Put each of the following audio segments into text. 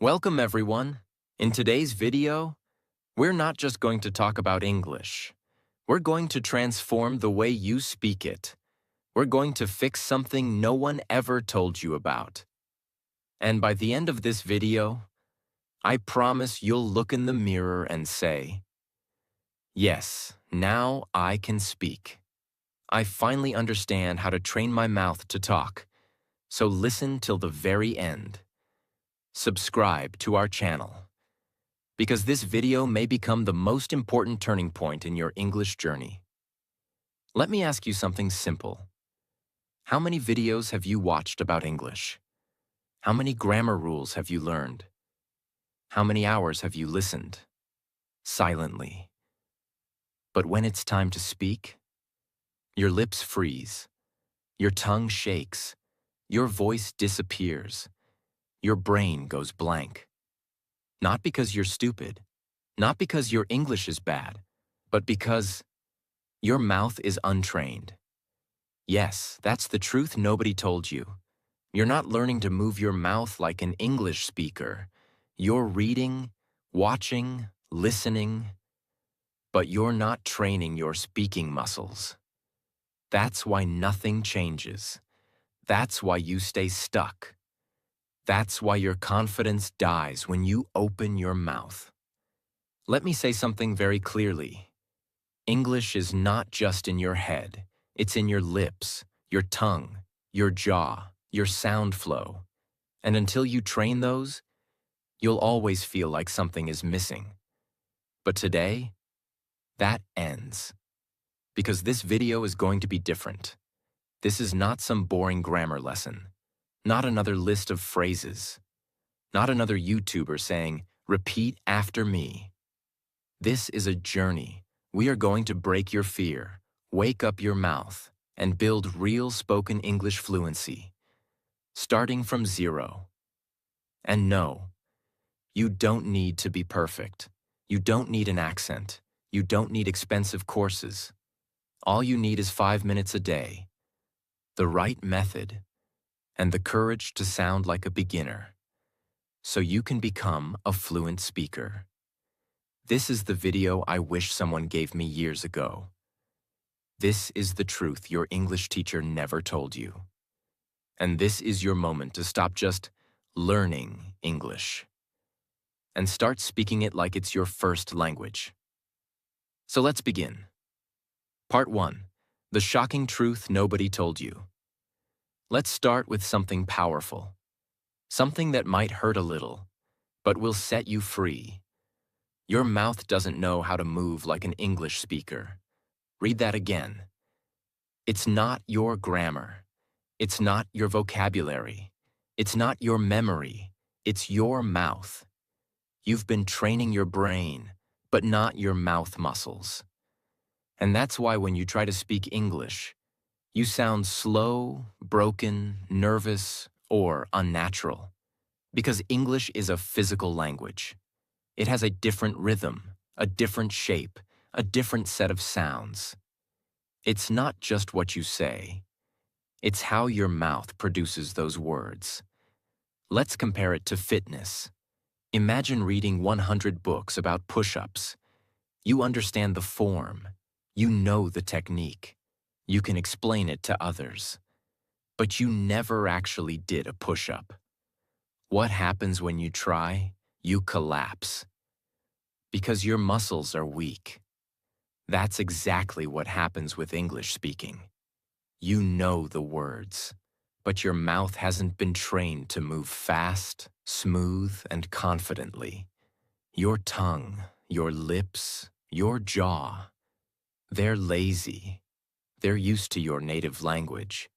Welcome everyone. In today's video, we're not just going to talk about English. We're going to transform the way you speak it. We're going to fix something no one ever told you about. And by the end of this video, I promise you'll look in the mirror and say, "Yes, now I can speak. I finally understand how to train my mouth to talk." So listen till the very end. Subscribe to our channel, because this video may become the most important turning point in your English journey. Let me ask you something simple. How many videos have you watched about English? How many grammar rules have you learned? How many hours have you listened? Silently. But when it's time to speak, your lips freeze, your tongue shakes, your voice disappears, your brain goes blank. Not because you're stupid, not because your English is bad, but because your mouth is untrained. Yes, that's the truth nobody told you. You're not learning to move your mouth like an English speaker. You're reading, watching, listening, but you're not training your speaking muscles. That's why nothing changes. That's why you stay stuck. That's why your confidence dies when you open your mouth. Let me say something very clearly. English is not just in your head. It's in your lips, your tongue, your jaw, your sound flow. And until you train those, you'll always feel like something is missing. But today, that ends. Because this video is going to be different. This is not some boring grammar lesson. Not another list of phrases. Not another YouTuber saying, "Repeat after me." This is a journey. We are going to break your fear, wake up your mouth, and build real spoken English fluency, starting from zero. And no, you don't need to be perfect. You don't need an accent. You don't need expensive courses. All you need is 5 minutes a day, the right method, and the courage to sound like a beginner, so you can become a fluent speaker. This is the video I wish someone gave me years ago. This is the truth your English teacher never told you. And this is your moment to stop just learning English and start speaking it like it's your first language. So let's begin. Part 1. The shocking truth nobody told you. Let's start with something powerful. Something that might hurt a little, but will set you free. Your mouth doesn't know how to move like an English speaker. Read that again. It's not your grammar. It's not your vocabulary. It's not your memory. It's your mouth. You've been training your brain, but not your mouth muscles. And that's why when you try to speak English, you sound slow, broken, nervous, or unnatural. Because English is a physical language. It has a different rhythm, a different shape, a different set of sounds. It's not just what you say. It's how your mouth produces those words. Let's compare it to fitness. Imagine reading 100 books about push-ups. You understand the form. You know the technique. You can explain it to others. But you never actually did a push-up. What happens when you try? You collapse. Because your muscles are weak. That's exactly what happens with English speaking. You know the words, but your mouth hasn't been trained to move fast, smooth, and confidently. Your tongue, your lips, your jaw, they're lazy. They're used to your native language.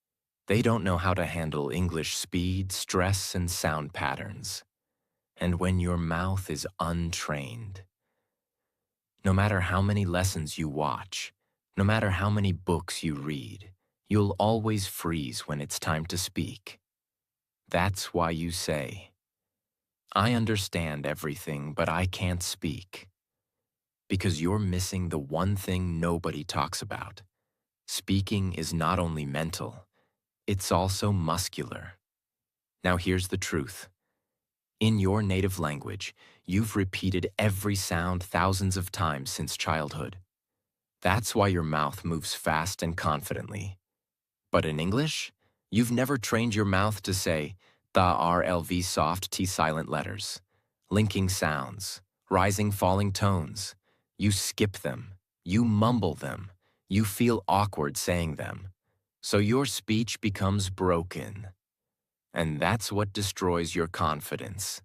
They don't know how to handle English speed, stress, and sound patterns. And when your mouth is untrained, no matter how many lessons you watch, no matter how many books you read, you'll always freeze when it's time to speak. That's why you say, "I understand everything, but I can't speak." Because you're missing the one thing nobody talks about. Speaking is not only mental, it's also muscular. Now here's the truth. In your native language, you've repeated every sound thousands of times since childhood. That's why your mouth moves fast and confidently. But in English, you've never trained your mouth to say the RLV soft T silent letters, linking sounds, rising falling tones. You skip them, you mumble them, you feel awkward saying them. So your speech becomes broken. And that's what destroys your confidence.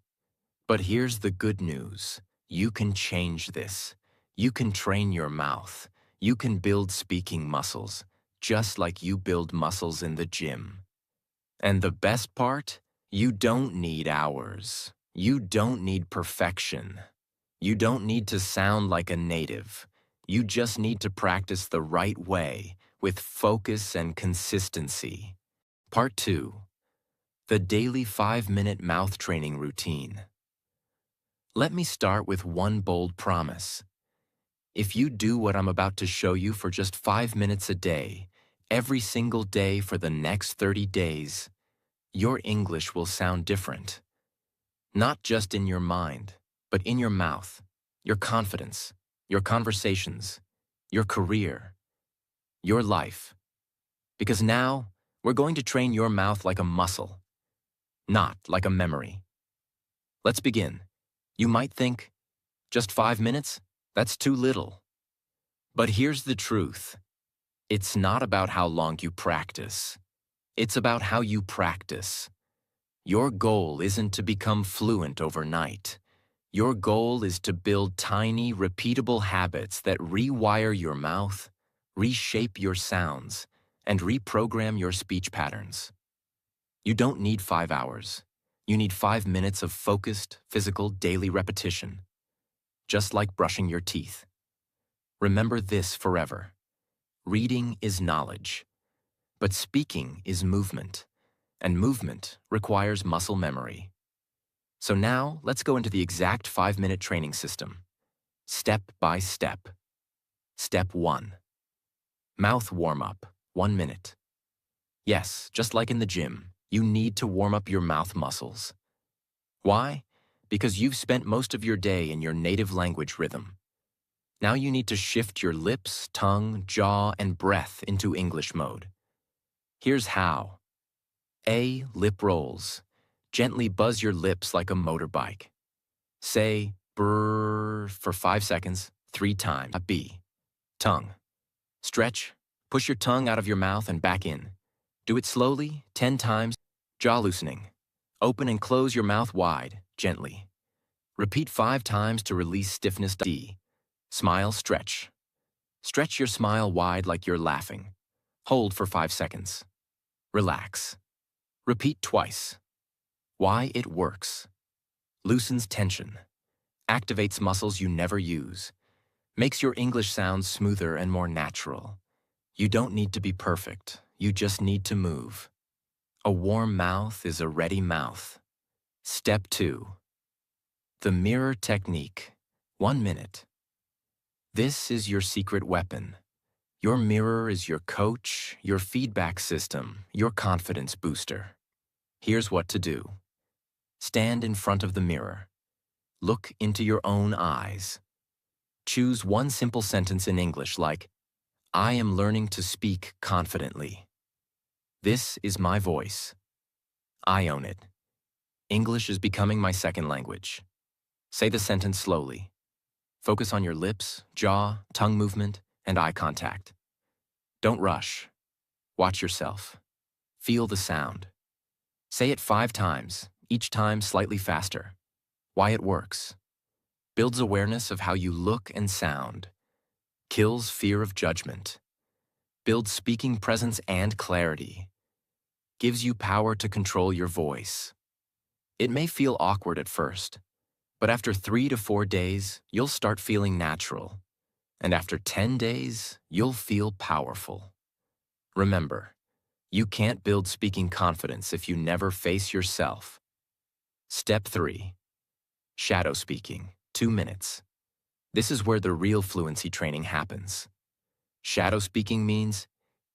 But here's the good news. You can change this. You can train your mouth. You can build speaking muscles, just like you build muscles in the gym. And the best part? You don't need hours. You don't need perfection. You don't need to sound like a native. You just need to practice the right way with focus and consistency. Part 2. The daily 5-minute mouth training routine. Let me start with one bold promise. If you do what I'm about to show you for just 5 minutes a day, every single day for the next 30 days, your English will sound different. Not just in your mind, but in your mouth, your confidence, your conversations, your career, your life. Because now, we're going to train your mouth like a muscle, not like a memory. Let's begin. You might think, just 5 minutes? That's too little. But here's the truth. It's not about how long you practice. It's about how you practice. Your goal isn't to become fluent overnight. Your goal is to build tiny, repeatable habits that rewire your mouth, reshape your sounds, and reprogram your speech patterns. You don't need 5 hours. You need 5 minutes of focused, physical, daily repetition. Just like brushing your teeth. Remember this forever. Reading is knowledge, but speaking is movement, and movement requires muscle memory. So now, let's go into the exact 5-minute training system, step by step. Step 1. Mouth warm-up, 1 minute. Yes, just like in the gym, you need to warm up your mouth muscles. Why? Because you've spent most of your day in your native language rhythm. Now you need to shift your lips, tongue, jaw, and breath into English mode. Here's how. A. Lip rolls. Gently buzz your lips like a motorbike. Say brrr for 5 seconds, 3 times. B. Tongue. Stretch. Push your tongue out of your mouth and back in. Do it slowly, 10 times. Jaw loosening. Open and close your mouth wide, gently. Repeat 5 times to release stiffness. D. Smile, stretch. Stretch your smile wide like you're laughing. Hold for 5 seconds. Relax. Repeat twice. Why it works. Loosens tension. Activates muscles you never use. Makes your English sound smoother and more natural. You don't need to be perfect. You just need to move. A warm mouth is a ready mouth. Step 2. The mirror technique. 1 minute. This is your secret weapon. Your mirror is your coach, your feedback system, your confidence booster. Here's what to do. Stand in front of the mirror. Look into your own eyes. Choose one simple sentence in English like, I am learning to speak confidently. This is my voice. I own it. English is becoming my second language. Say the sentence slowly. Focus on your lips, jaw, tongue movement, and eye contact. Don't rush. Watch yourself. Feel the sound. Say it 5 times, each time slightly faster. Why it works. Builds awareness of how you look and sound. Kills fear of judgment. Builds speaking presence and clarity. Gives you power to control your voice. It may feel awkward at first, but after 3 to 4 days, you'll start feeling natural. And after 10 days, you'll feel powerful. Remember, you can't build speaking confidence if you never face yourself. Step 3. Shadow speaking, 2 minutes. This is where the real fluency training happens. Shadow speaking means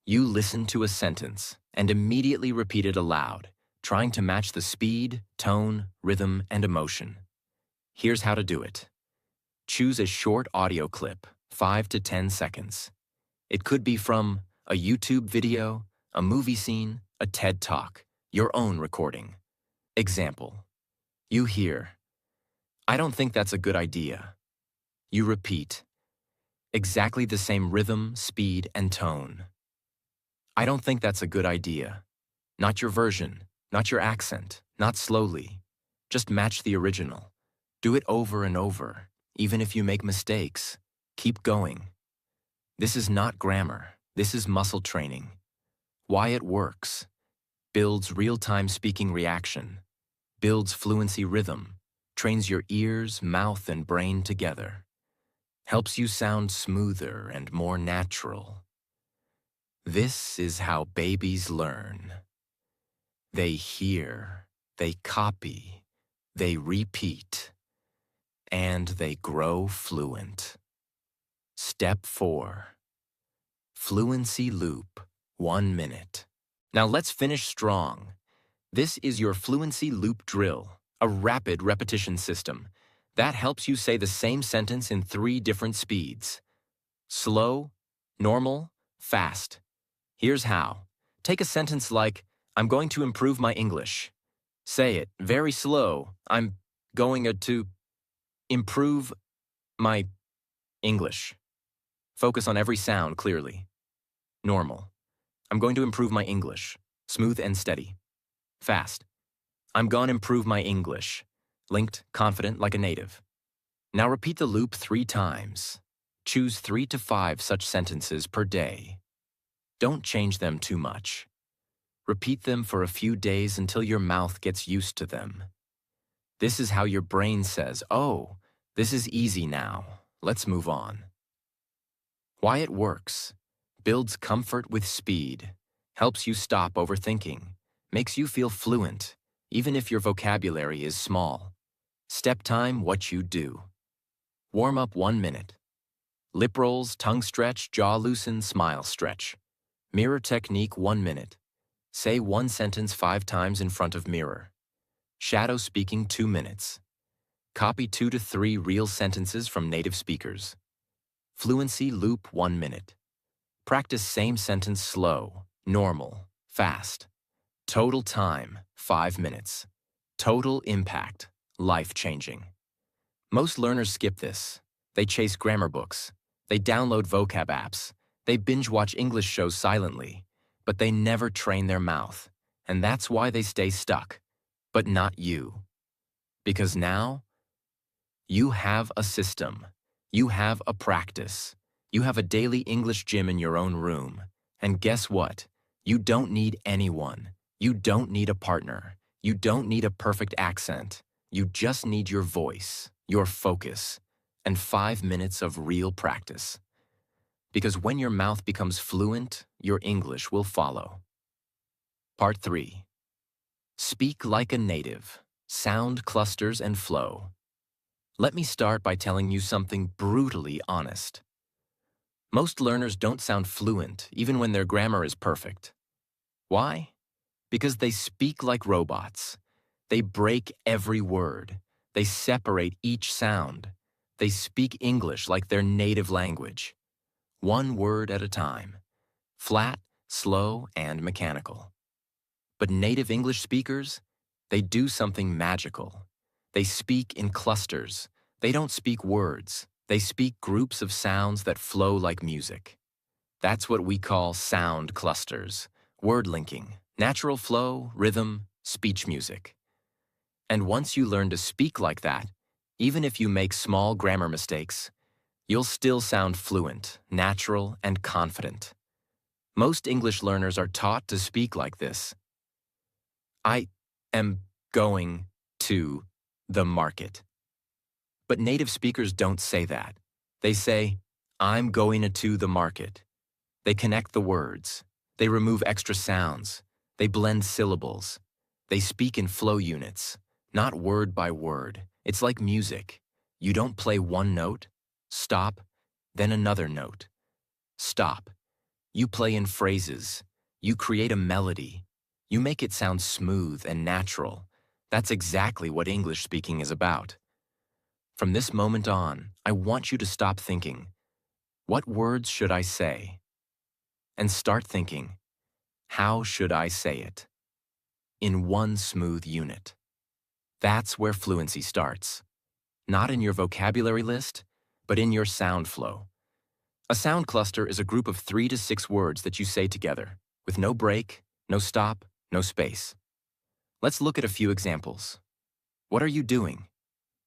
you listen to a sentence and immediately repeat it aloud, trying to match the speed, tone, rhythm, and emotion. Here's how to do it. Choose a short audio clip, 5 to 10 seconds. It could be from a YouTube video, a movie scene, a TED Talk, your own recording. Example. You hear, "I don't think that's a good idea." You repeat, exactly the same rhythm, speed, and tone. "I don't think that's a good idea." Not your version, not your accent, not slowly. Just match the original. Do it over and over, even if you make mistakes. Keep going. This is not grammar. This is muscle training. Why it works. Builds real-time speaking reaction. Builds fluency rhythm. Trains your ears, mouth, and brain together. Helps you sound smoother and more natural. This is how babies learn. They hear, they copy, they repeat, and they grow fluent. Step 4. Fluency loop, 1 minute. Now let's finish strong. This is your fluency loop drill, a rapid repetition system that helps you say the same sentence in 3 different speeds. Slow, normal, fast. Here's how. Take a sentence like, "I'm going to improve my English." Say it very slow. "I'm going to improve my English." Focus on every sound clearly. Normal. "I'm going to improve my English." Smooth and steady. Fast. "I'm gonna improve my English." Linked, confident like a native. Now repeat the loop 3 times. Choose 3 to 5 such sentences per day. Don't change them too much. Repeat them for a few days until your mouth gets used to them. This is how your brain says, "Oh, this is easy now. Let's move on." Why it works. Builds comfort with speed. Helps you stop overthinking. Makes you feel fluent, even if your vocabulary is small. Step time, what you do. Warm up 1 minute. Lip rolls, tongue stretch, jaw loosen, smile stretch. Mirror technique 1 minute. Say 1 sentence 5 times in front of mirror. Shadow speaking 2 minutes. Copy 2 to 3 real sentences from native speakers. Fluency loop 1 minute. Practice same sentence slow, normal, fast. Total time, 5 minutes. Total impact, life-changing. Most learners skip this. They chase grammar books. They download vocab apps. They binge-watch English shows silently. But they never train their mouth. And that's why they stay stuck. But not you. Because now, you have a system. You have a practice. You have a daily English gym in your own room. And guess what? You don't need anyone. You don't need a partner. You don't need a perfect accent. You just need your voice, your focus, and 5 minutes of real practice. Because when your mouth becomes fluent, your English will follow. Part 3. Speak like a native. Sound clusters and flow. Let me start by telling you something brutally honest. Most learners don't sound fluent even when their grammar is perfect. Why? Because they speak like robots. They break every word. They separate each sound. They speak English like their native language. 1 word at a time. Flat, slow, and mechanical. But native English speakers, they do something magical. They speak in clusters. They don't speak words. They speak groups of sounds that flow like music. That's what we call sound clusters, word linking, natural flow, rhythm, speech music. And once you learn to speak like that, even if you make small grammar mistakes, you'll still sound fluent, natural, and confident. Most English learners are taught to speak like this. "I am going to the market." But native speakers don't say that. They say, "I'm going to the market." They connect the words. They remove extra sounds. They blend syllables. They speak in flow units, not word by word. It's like music. You don't play 1 note, stop, then another note. Stop. You play in phrases. You create a melody. You make it sound smooth and natural. That's exactly what English speaking is about. From this moment on, I want you to stop thinking, what words should I say? And start thinking, how should I say it? In one smooth unit. That's where fluency starts. Not in your vocabulary list, but in your sound flow. A sound cluster is a group of 3 to 6 words that you say together, with no break, no stop, no space. Let's look at a few examples. What are you doing?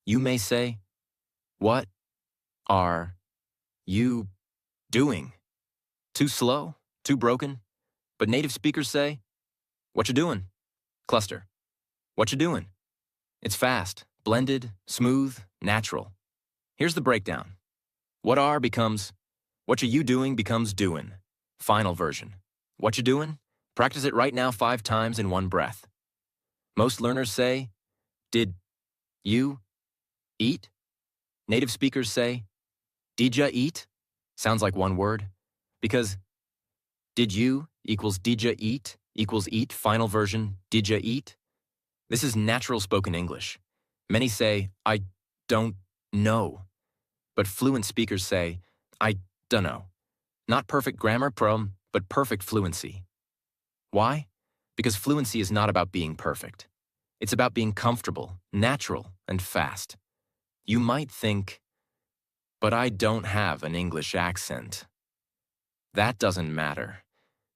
You may say, what are you doing? Too slow? Too broken? But native speakers say, what you doing? Cluster. What you doing? It's fast, blended, smooth, natural. Here's the breakdown. What are becomes, what you doing becomes doing. Final version. What you doing? Practice it right now 5 times in one breath. Most learners say, did you eat? Native speakers say, did ya eat? Sounds like one word. Because did you equals did ya eat equals eat, final version, did ya eat? This is natural spoken English. Many say, I don't know. But fluent speakers say, I dunno. Not perfect grammar, but perfect fluency. Why? Because fluency is not about being perfect. It's about being comfortable, natural, and fast. You might think, but I don't have an English accent. That doesn't matter.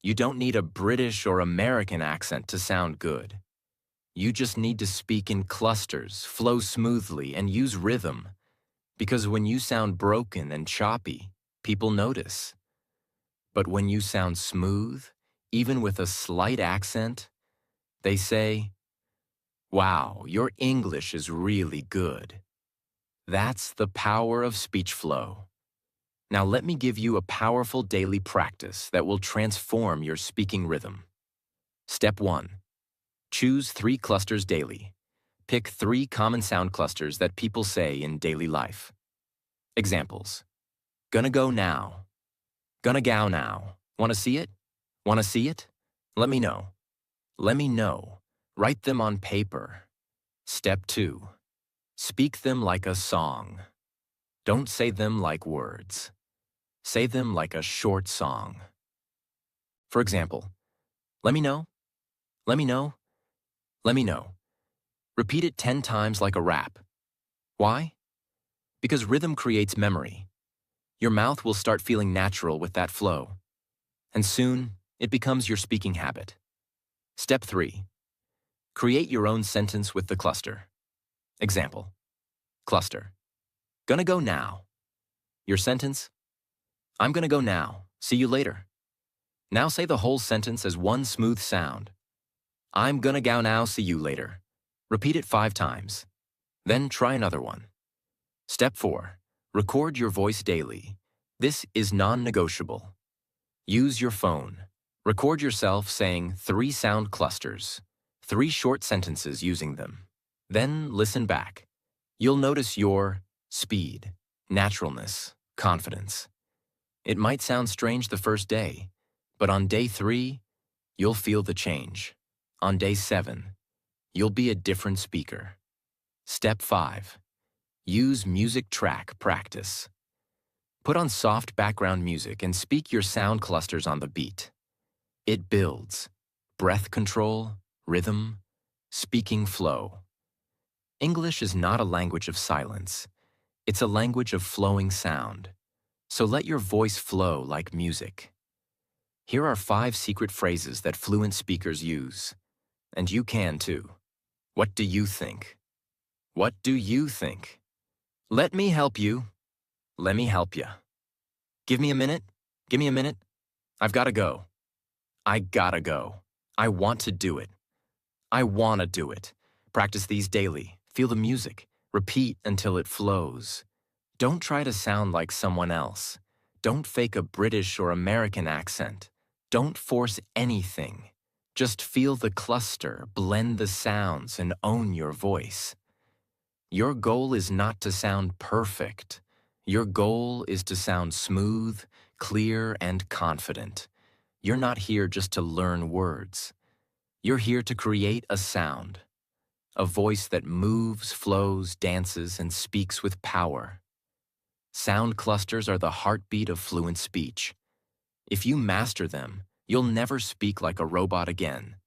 You don't need a British or American accent to sound good. You just need to speak in clusters, flow smoothly, and use rhythm. Because when you sound broken and choppy, people notice. But when you sound smooth, even with a slight accent, they say, wow, your English is really good. That's the power of speech flow. Now let me give you a powerful daily practice that will transform your speaking rhythm. Step 1. Choose 3 clusters daily. Pick 3 common sound clusters that people say in daily life. Examples. Gonna go now. Gonna go now. Wanna see it? Wanna see it? Let me know. Let me know. Write them on paper. Step 2. Speak them like a song. Don't say them like words. Say them like a short song. For example, let me know. Let me know. Let me know. Repeat it 10 times like a rap. Why? Because rhythm creates memory. Your mouth will start feeling natural with that flow. And soon, it becomes your speaking habit. Step 3. Create your own sentence with the cluster. Example. Cluster. Gonna go now. Your sentence. I'm gonna go now. See you later. Now say the whole sentence as one smooth sound. I'm gonna go now. See you later. Repeat it 5 times. Then try another one. Step 4. Record your voice daily. This is non-negotiable. Use your phone. Record yourself saying 3 sound clusters, 3 short sentences using them. Then listen back. You'll notice your speed, naturalness, confidence. It might sound strange the first day, but on day 3, you'll feel the change. On day 7, you'll be a different speaker. Step 5. Use music track practice. Put on soft background music and speak your sound clusters on the beat. It builds breath control, rhythm, speaking flow. English is not a language of silence. It's a language of flowing sound. So let your voice flow like music. Here are 5 secret phrases that fluent speakers use. And you can too. What do you think? What do you think? Let me help you. Let me help you. Give me a minute. Give me a minute. I've gotta go. I gotta go. I want to do it. I wanna do it. Practice these daily. Feel the music. Repeat until it flows. Don't try to sound like someone else. Don't fake a British or American accent. Don't force anything. Just feel the cluster, blend the sounds, and own your voice. Your goal is not to sound perfect. Your goal is to sound smooth, clear, and confident. You're not here just to learn words. You're here to create a sound, a voice that moves, flows, dances, and speaks with power. Sound clusters are the heartbeat of fluent speech. If you master them, you'll never speak like a robot again.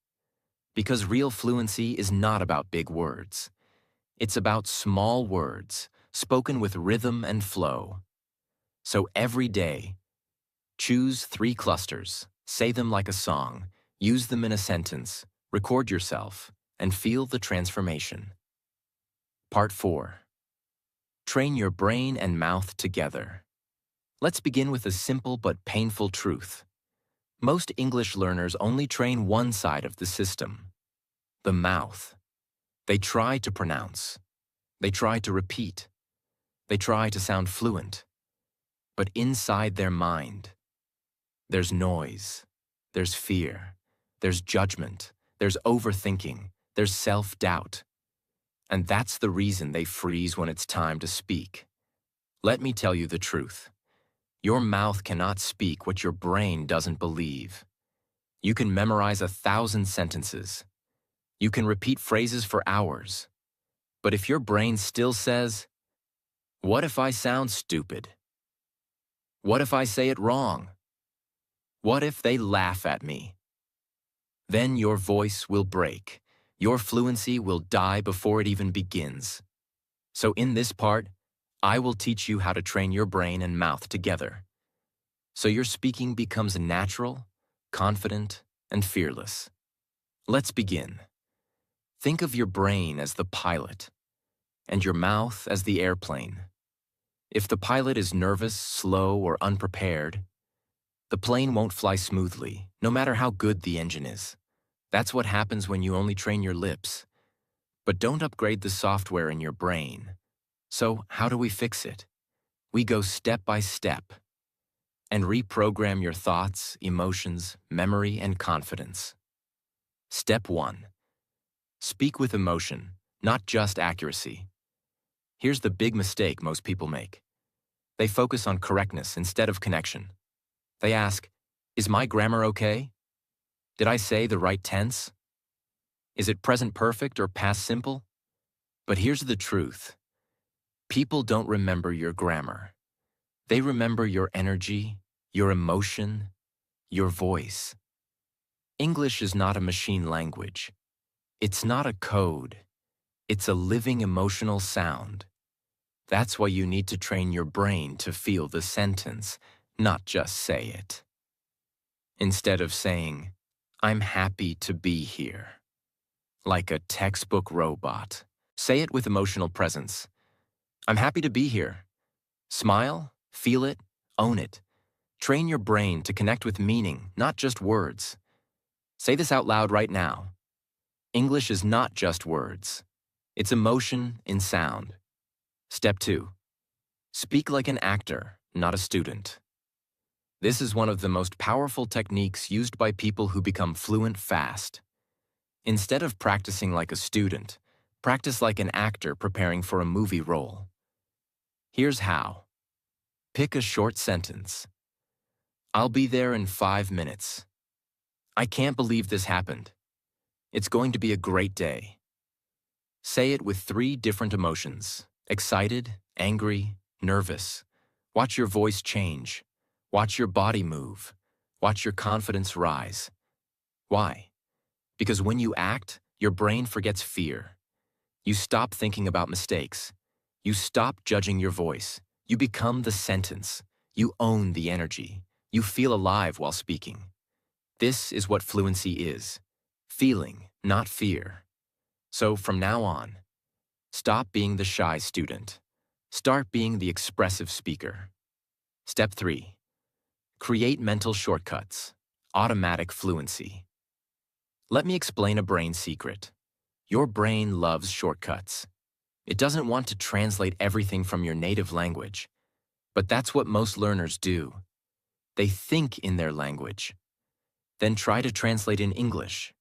Because real fluency is not about big words. It's about small words, spoken with rhythm and flow. So every day, choose 3 clusters, say them like a song, use them in a sentence, record yourself, and feel the transformation. Part 4. Train your brain and mouth together. Let's begin with a simple but painful truth. Most English learners only train one side of the system, the mouth. They try to pronounce. They try to repeat. They try to sound fluent. But inside their mind, there's noise, there's fear, there's judgment, there's overthinking, there's self-doubt. And that's the reason they freeze when it's time to speak. Let me tell you the truth. Your mouth cannot speak what your brain doesn't believe. You can memorize 1,000 sentences. You can repeat phrases for hours. But if your brain still says, "What if I sound stupid? What if I say it wrong? What if they laugh at me?" Then your voice will break. Your fluency will die before it even begins. So in this part, I will teach you how to train your brain and mouth together, so your speaking becomes natural, confident, and fearless. Let's begin. Think of your brain as the pilot, and your mouth as the airplane. If the pilot is nervous, slow, or unprepared, the plane won't fly smoothly, no matter how good the engine is. That's what happens when you only train your lips. But don't upgrade the software in your brain. So how do we fix it? We go step by step and reprogram your thoughts, emotions, memory, and confidence. Step 1. Speak with emotion, not just accuracy. Here's the big mistake most people make. They focus on correctness instead of connection. They ask, "Is my grammar okay? Did I say the right tense? Is it present perfect or past simple?" But here's the truth. People don't remember your grammar. They remember your energy, your emotion, your voice. English is not a machine language. It's not a code. It's a living emotional sound. That's why you need to train your brain to feel the sentence, not just say it. Instead of saying, "I'm happy to be here," like a textbook robot, say it with emotional presence. "I'm happy to be here." Smile, feel it, own it. Train your brain to connect with meaning, not just words. Say this out loud right now. English is not just words. It's emotion in sound. Step 2. Speak like an actor, not a student. This is one of the most powerful techniques used by people who become fluent fast. Instead of practicing like a student, practice like an actor preparing for a movie role. Here's how. Pick a short sentence. "I'll be there in 5 minutes. I can't believe this happened. It's going to be a great day." Say it with 3 different emotions: excited, angry, nervous. Watch your voice change. Watch your body move. Watch your confidence rise. Why? Because when you act, your brain forgets fear. You stop thinking about mistakes. You stop judging your voice. You become the sentence. You own the energy. You feel alive while speaking. This is what fluency is. Feeling, not fear. So from now on, stop being the shy student. Start being the expressive speaker. Step 3. Create mental shortcuts. Automatic fluency. Let me explain a brain secret. Your brain loves shortcuts. It doesn't want to translate everything from your native language. But that's what most learners do. They think in their language, then try to translate in English,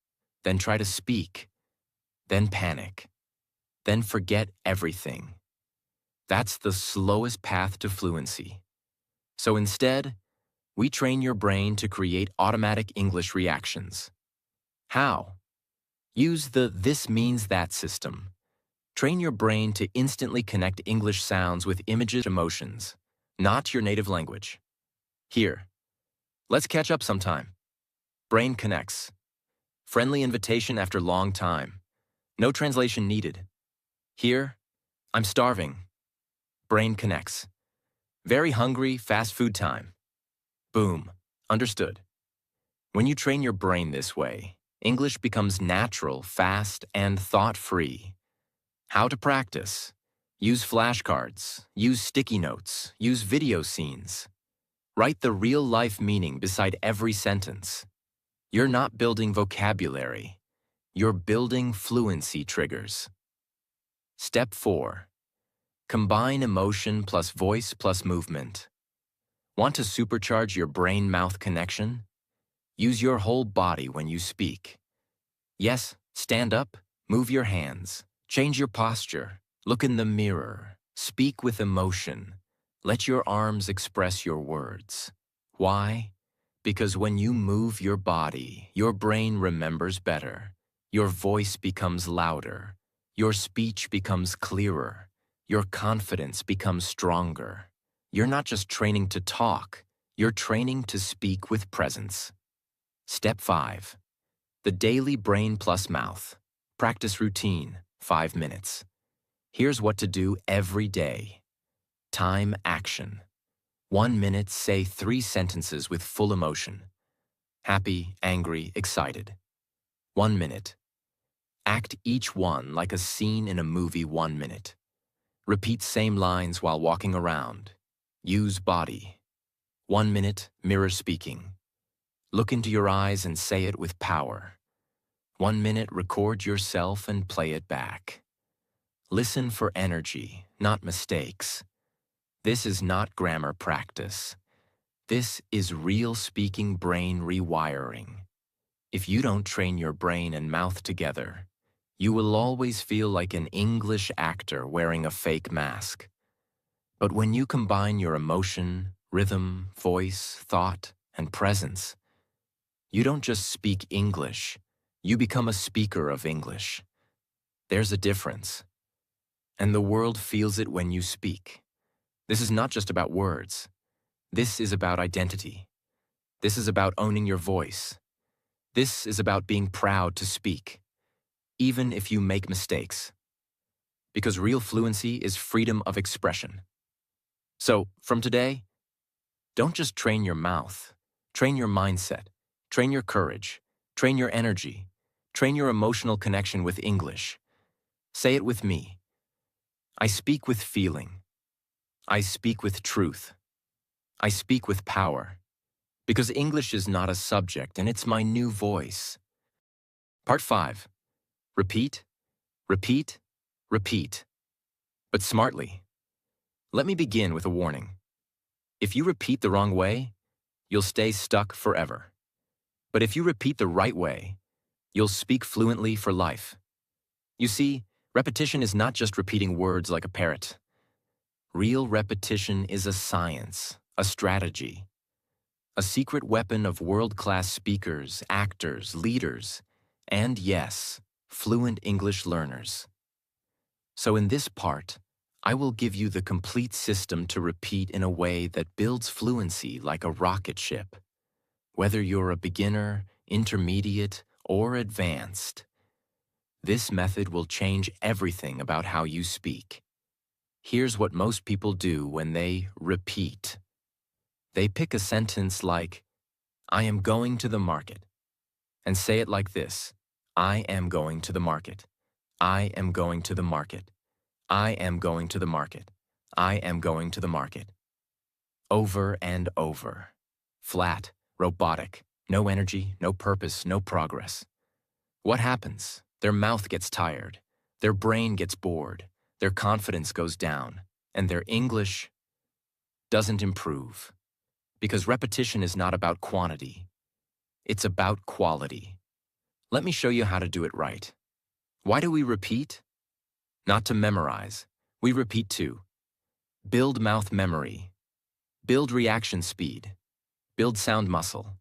then try to speak, then panic, then forget everything. That's the slowest path to fluency. So instead, we train your brain to create automatic English reactions. How? Use the "this means that" system. Train your brain to instantly connect English sounds with images, emotions, not your native language. Here, let's catch up sometime. Brain connects. Friendly invitation after long time. No translation needed. Here, I'm starving. Brain connects. Very hungry, fast food time. Boom. Understood. When you train your brain this way, English becomes natural, fast, and thought-free. How to practice? Use flashcards, use sticky notes, use video scenes. Write the real-life meaning beside every sentence. You're not building vocabulary. You're building fluency triggers. Step 4. Combine emotion plus voice plus movement. Want to supercharge your brain-mouth connection? Use your whole body when you speak. Yes, stand up, move your hands, change your posture, look in the mirror, speak with emotion. Let your arms express your words. Why? Because when you move your body, your brain remembers better. Your voice becomes louder. Your speech becomes clearer. Your confidence becomes stronger. You're not just training to talk, you're training to speak with presence. Step 5. The Daily Brain Plus Mouth. Practice routine, 5 minutes. Here's what to do every day. Time action. 1 minute, say 3 sentences with full emotion. Happy, angry, excited. 1 minute. Act each one like a scene in a movie. 1 minute. Repeat same lines while walking around. Use body. 1 minute, mirror speaking. Look into your eyes and say it with power. 1 minute, record yourself and play it back. Listen for energy, not mistakes. This is not grammar practice. This is real speaking brain rewiring. If you don't train your brain and mouth together, you will always feel like an English actor wearing a fake mask. But when you combine your emotion, rhythm, voice, thought, and presence, you don't just speak English, you become a speaker of English. There's a difference. And the world feels it when you speak. This is not just about words. This is about identity. This is about owning your voice. This is about being proud to speak, even if you make mistakes. Because real fluency is freedom of expression. So, from today, don't just train your mouth, train your mindset. Train your courage, train your energy, train your emotional connection with English. Say it with me. I speak with feeling. I speak with truth. I speak with power. Because English is not a subject and it's my new voice. Part 5. Repeat, repeat, repeat. But smartly. Let me begin with a warning. If you repeat the wrong way, you'll stay stuck forever. But if you repeat the right way, you'll speak fluently for life. You see, repetition is not just repeating words like a parrot. Real repetition is a science, a strategy, a secret weapon of world-class speakers, actors, leaders, and yes, fluent English learners. So in this part, I will give you the complete system to repeat in a way that builds fluency like a rocket ship. Whether you're a beginner, intermediate, or advanced, this method will change everything about how you speak. Here's what most people do when they repeat. They pick a sentence like, I am going to the market, and say it like this, I am going to the market. I am going to the market. I am going to the market. I am going to the market. Over and over. Flat. Robotic, no energy, no purpose, no progress. What happens? Their mouth gets tired, their brain gets bored, their confidence goes down, and their English doesn't improve. Because repetition is not about quantity, it's about quality. Let me show you how to do it right. Why do we repeat? Not to memorize. We repeat to build mouth memory, build reaction speed, build sound muscle,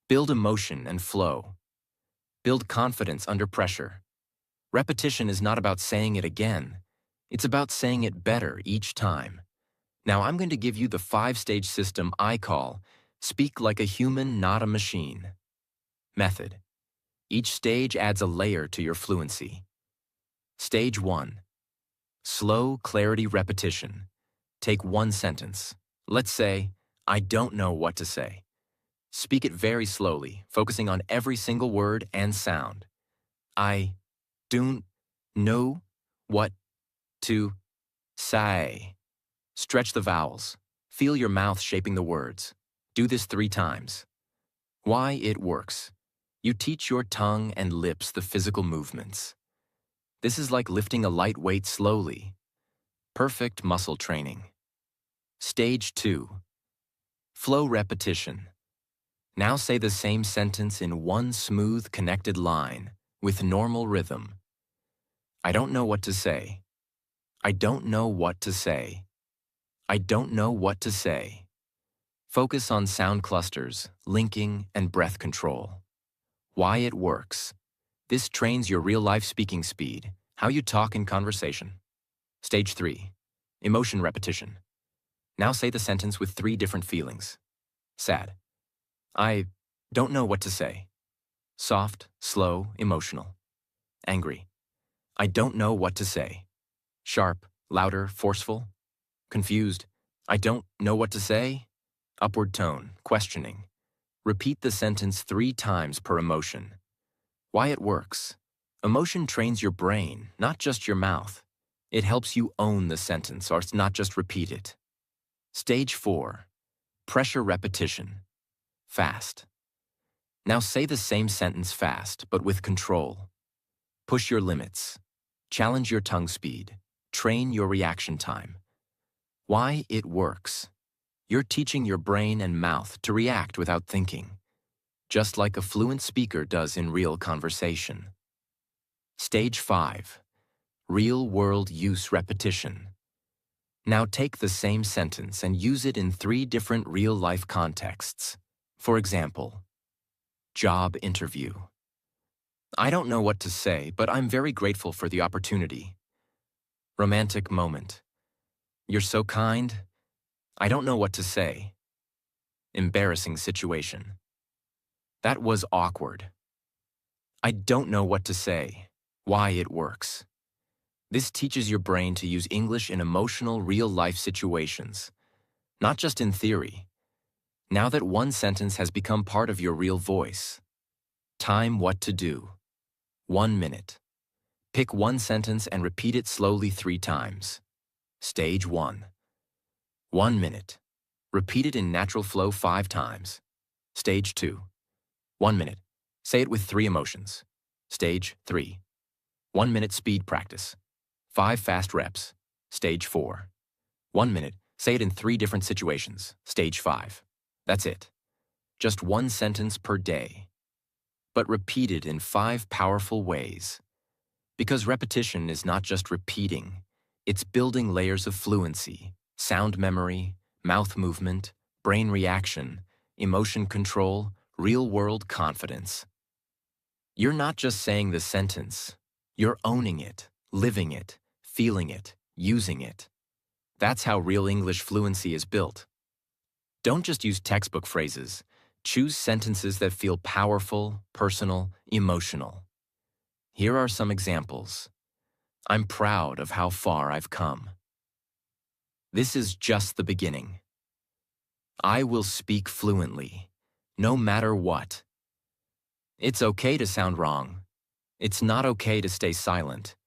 build emotion and flow. Build confidence under pressure. Repetition is not about saying it again. It's about saying it better each time. Now I'm going to give you the 5-stage system I call Speak Like a Human, Not a Machine. Method. Each stage adds a layer to your fluency. Stage 1. Slow clarity repetition. Take one sentence. Let's say, I don't know what to say. Speak it very slowly, focusing on every single word and sound. I don't know what to say. Stretch the vowels. Feel your mouth shaping the words. Do this 3 times. Why it works. You teach your tongue and lips the physical movements. This is like lifting a light weight slowly. Perfect muscle training. Stage 2. Flow repetition. Now say the same sentence in one smooth, connected line with normal rhythm. I don't know what to say. I don't know what to say. I don't know what to say. Focus on sound clusters, linking, and breath control. Why it works. This trains your real-life speaking speed, how you talk in conversation. Stage 3. Emotion repetition. Now say the sentence with 3 different feelings. Sad. I don't know what to say. Soft, slow, emotional. Angry. I don't know what to say. Sharp, louder, forceful. Confused. I don't know what to say. Upward tone, questioning. Repeat the sentence 3 times per emotion. Why it works. Emotion trains your brain, not just your mouth. It helps you own the sentence or not just repeat it. Stage 4. Pressure repetition. Fast. Now say the same sentence fast, but with control. Push your limits. Challenge your tongue speed. Train your reaction time. Why it works. You're teaching your brain and mouth to react without thinking, just like a fluent speaker does in real conversation. Stage 5. Real-world use repetition. Now take the same sentence and use it in 3 different real-life contexts. For example, job interview. I don't know what to say, but I'm very grateful for the opportunity. Romantic moment. You're so kind. I don't know what to say. Embarrassing situation. That was awkward. I don't know what to say. Why it works. This teaches your brain to use English in emotional, real-life situations, not just in theory. Now that one sentence has become part of your real voice. Time what to do. 1 minute. Pick one sentence and repeat it slowly 3 times. Stage 1. 1 minute. Repeat it in natural flow 5 times. Stage 2. 1 minute. Say it with 3 emotions. Stage 3. 1 minute speed practice. 5 fast reps. Stage 4. 1 minute. Say it in 3 different situations. Stage 5. That's it. Just 1 sentence per day. But repeated in 5 powerful ways. Because repetition is not just repeating, it's building layers of fluency, sound memory, mouth movement, brain reaction, emotion control, real-world confidence. You're not just saying the sentence, you're owning it, living it, feeling it, using it. That's how real English fluency is built. Don't just use textbook phrases. Choose sentences that feel powerful, personal, emotional. Here are some examples. I'm proud of how far I've come. This is just the beginning. I will speak fluently, no matter what. It's okay to sound wrong. It's not okay to stay silent.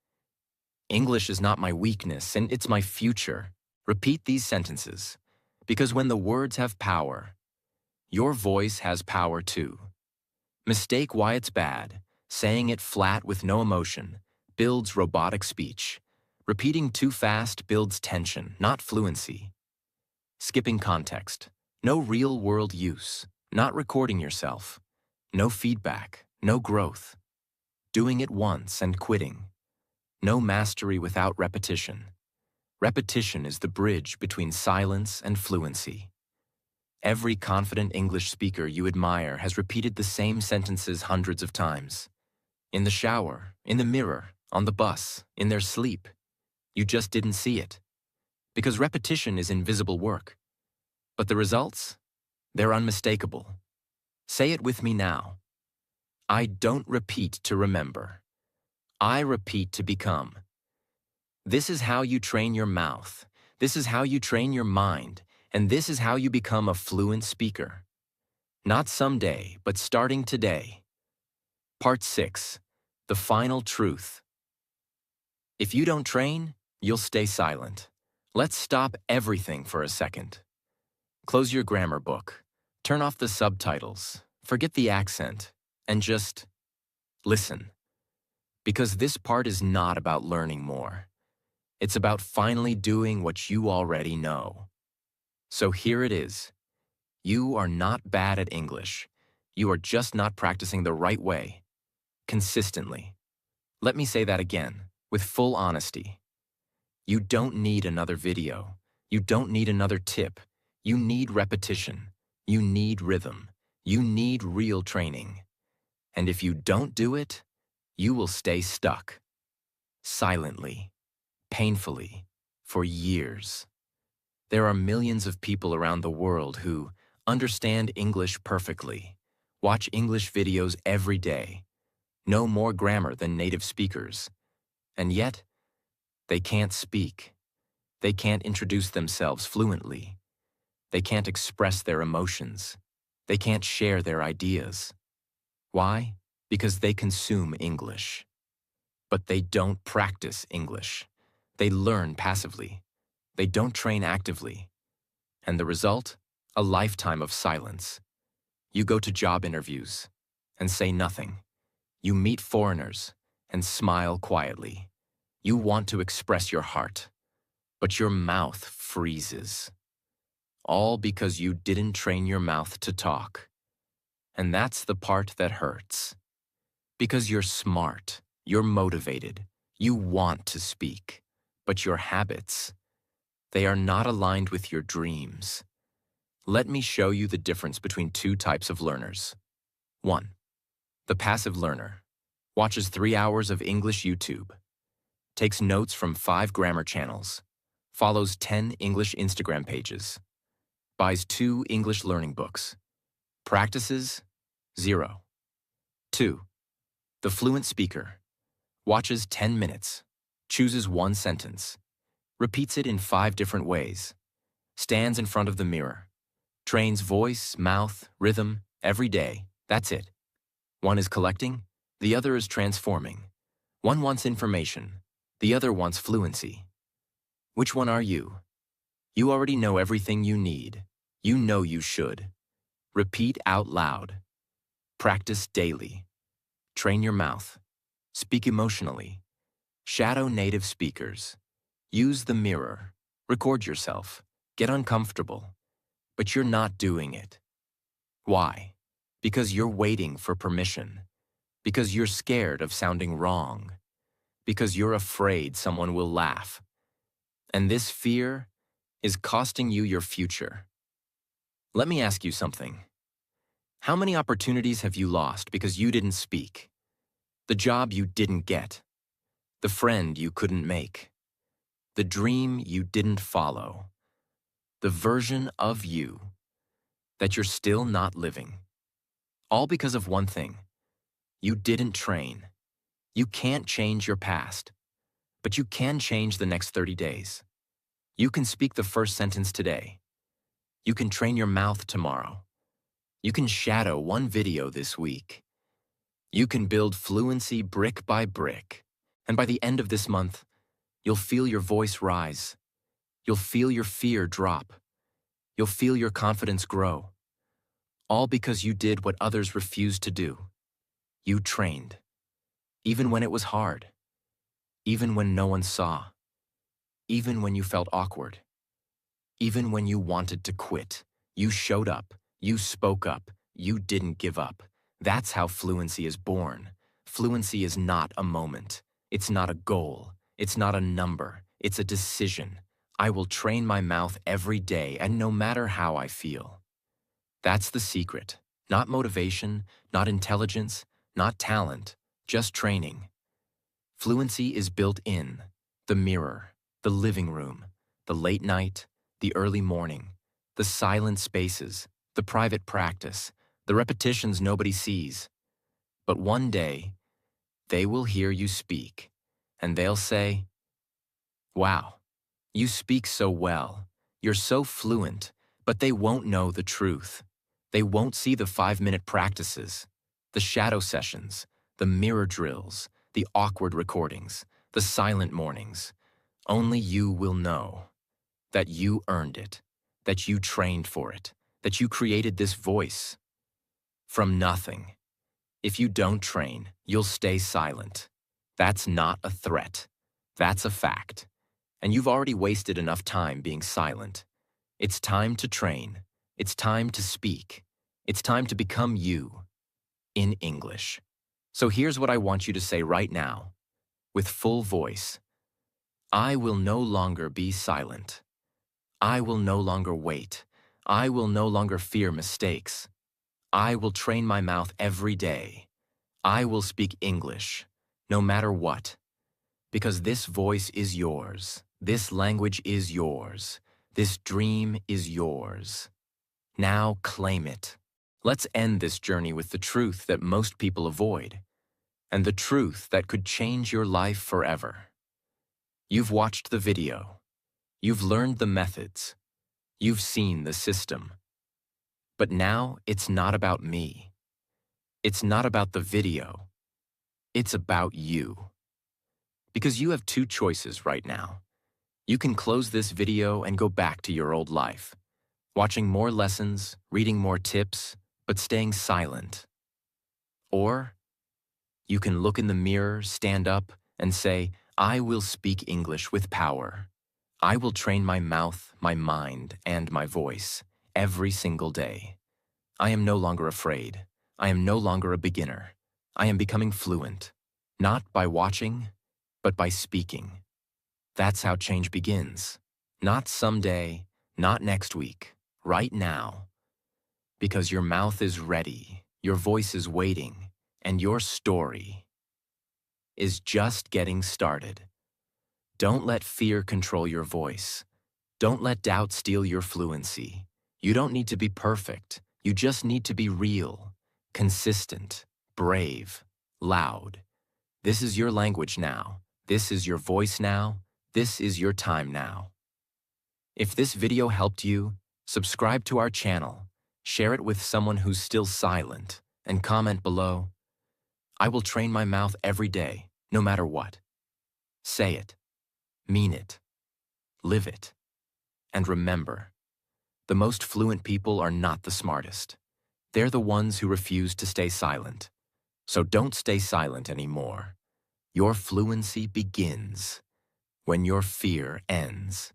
English is not my weakness, and it's my future. Repeat these sentences, because when the words have power, your voice has power too. Mistake why it's bad. Saying it flat with no emotion builds robotic speech. Repeating too fast builds tension, not fluency. Skipping context. No real-world use. Not recording yourself. No feedback. No growth. Doing it once and quitting. No mastery without repetition. Repetition is the bridge between silence and fluency. Every confident English speaker you admire has repeated the same sentences hundreds of times. In the shower, in the mirror, on the bus, in their sleep. You just didn't see it. Because repetition is invisible work. But the results? They're unmistakable. Say it with me now. I don't repeat to remember. I repeat to become. This is how you train your mouth. This is how you train your mind. And this is how you become a fluent speaker. Not someday, but starting today. Part 6. The final truth. If you don't train, you'll stay silent. Let's stop everything for a second. Close your grammar book. Turn off the subtitles. Forget the accent. And just listen. Because this part is not about learning more. It's about finally doing what you already know. So here it is. You are not bad at English. You are just not practicing the right way, consistently. Let me say that again, with full honesty. You don't need another video. You don't need another tip. You need repetition. You need rhythm. You need real training. And if you don't do it, you will stay stuck. Silently, painfully, for years. There are millions of people around the world who understand English perfectly, watch English videos every day, know more grammar than native speakers, and yet, they can't speak. They can't introduce themselves fluently. They can't express their emotions. They can't share their ideas. Why? Because they consume English. But they don't practice English. They learn passively. They don't train actively. And the result? A lifetime of silence. You go to job interviews and say nothing. You meet foreigners and smile quietly. You want to express your heart, but your mouth freezes. All because you didn't train your mouth to talk. And that's the part that hurts. Because you're smart, you're motivated, you want to speak, but your habits, they are not aligned with your dreams. Let me show you the difference between two types of learners. 1. The passive learner watches 3 hours of English YouTube, takes notes from 5 grammar channels, follows 10 English Instagram pages, buys 2 English learning books, practices 0. 2. The fluent speaker watches 10 minutes, chooses 1 sentence, repeats it in 5 different ways, stands in front of the mirror, trains voice, mouth, rhythm every day. That's it. One is collecting, the other is transforming. One wants information, the other wants fluency. Which one are you? You already know everything you need. You know you should. Repeat out loud. Practice daily. Train your mouth. Speak emotionally. Shadow native speakers. Use the mirror. Record yourself. Get uncomfortable. But you're not doing it. Why? Because you're waiting for permission. Because you're scared of sounding wrong. Because you're afraid someone will laugh. And this fear is costing you your future. Let me ask you something. How many opportunities have you lost because you didn't speak? The job you didn't get. The friend you couldn't make. The dream you didn't follow. The version of you that you're still not living. All because of one thing. You didn't train. You can't change your past, but you can change the next 30 days. You can speak the first sentence today. You can train your mouth tomorrow. You can shadow 1 video this week. You can build fluency brick by brick. And by the end of this month, you'll feel your voice rise. You'll feel your fear drop. You'll feel your confidence grow. All because you did what others refused to do. You trained. Even when it was hard. Even when no one saw. Even when you felt awkward. Even when you wanted to quit. You showed up. You spoke up. You didn't give up. That's how fluency is born. Fluency is not a moment. It's not a goal. It's not a number. It's a decision. I will train my mouth every day and no matter how I feel. That's the secret. Not motivation, not intelligence, not talent, just training. Fluency is built in the mirror, the living room, the late night, the early morning, the silent spaces, the private practice, the repetitions nobody sees. But one day, they will hear you speak, and they'll say, "Wow, you speak so well. You're so fluent," but they won't know the truth. They won't see the 5-minute practices, the shadow sessions, the mirror drills, the awkward recordings, the silent mornings. Only you will know that you earned it, that you trained for it, that you created this voice from nothing. If you don't train, you'll stay silent. That's not a threat. That's a fact. And you've already wasted enough time being silent. It's time to train. It's time to speak. It's time to become you in English. So here's what I want you to say right now, with full voice. I will no longer be silent. I will no longer wait. I will no longer fear mistakes. I will train my mouth every day. I will speak English, no matter what. Because this voice is yours. This language is yours. This dream is yours. Now claim it. Let's end this journey with the truth that most people avoid, and the truth that could change your life forever. You've watched the video. You've learned the methods. You've seen the system. But now it's not about me. It's not about the video. It's about you. Because you have two choices right now. You can close this video and go back to your old life, watching more lessons, reading more tips, but staying silent. Or you can look in the mirror, stand up, and say, I will speak English with power. I will train my mouth, my mind, and my voice every single day. I am no longer afraid. I am no longer a beginner. I am becoming fluent, not by watching, but by speaking. That's how change begins. Not someday, not next week, right now. Because your mouth is ready, your voice is waiting, and your story is just getting started. Don't let fear control your voice. Don't let doubt steal your fluency. You don't need to be perfect. You just need to be real, consistent, brave, loud. This is your language now. This is your voice now. This is your time now. If this video helped you, subscribe to our channel, share it with someone who's still silent, and comment below. I will train my mouth every day, no matter what. Say it. Mean it. Live it. And remember, the most fluent people are not the smartest. They're the ones who refuse to stay silent. So don't stay silent anymore. Your fluency begins when your fear ends.